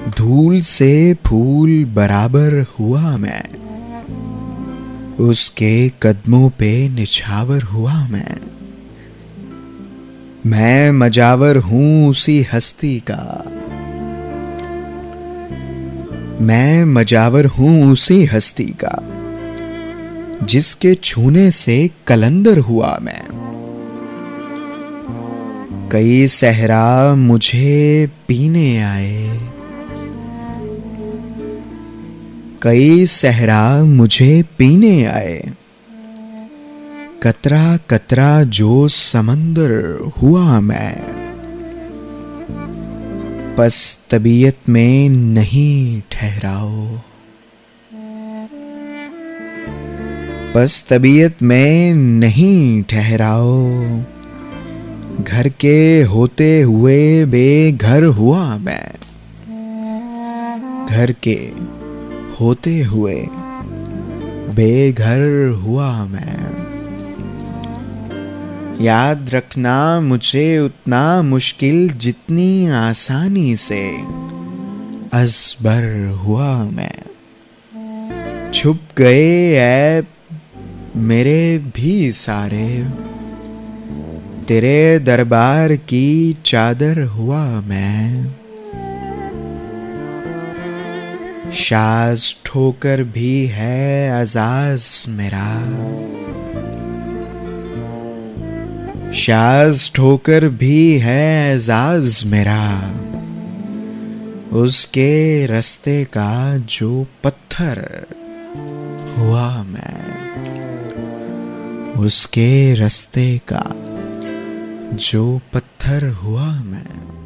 धूल से फूल बराबर हुआ मैं, उसके कदमों पे निछावर हुआ मैं मजावर हूँ उसी हस्ती का, मैं मजावर हूँ उसी हस्ती का, जिसके छूने से कलंदर हुआ मैं। कई सहरा मुझे पीने आए, कई सहरा मुझे पीने आए, कतरा कतरा जो समंदर हुआ मैं। बस तबीयत में नहीं ठहराओ, बस तबीयत में नहीं ठहराओ, घर के होते हुए बेघर हुआ मैं, घर के होते हुए बेघर हुआ मैं। याद रखना मुझे उतना मुश्किल जितनी आसानी से अजबर हुआ मैं। छुप गए ऐब मेरे भी सारे, तेरे दरबार की चादर हुआ मैं। शाज ठोकर भी है अजाज मेरा, शाज ठोकर भी है एजाज मेरा, उसके रास्ते का जो पत्थर हुआ मैं, उसके रास्ते का जो पत्थर हुआ मैं।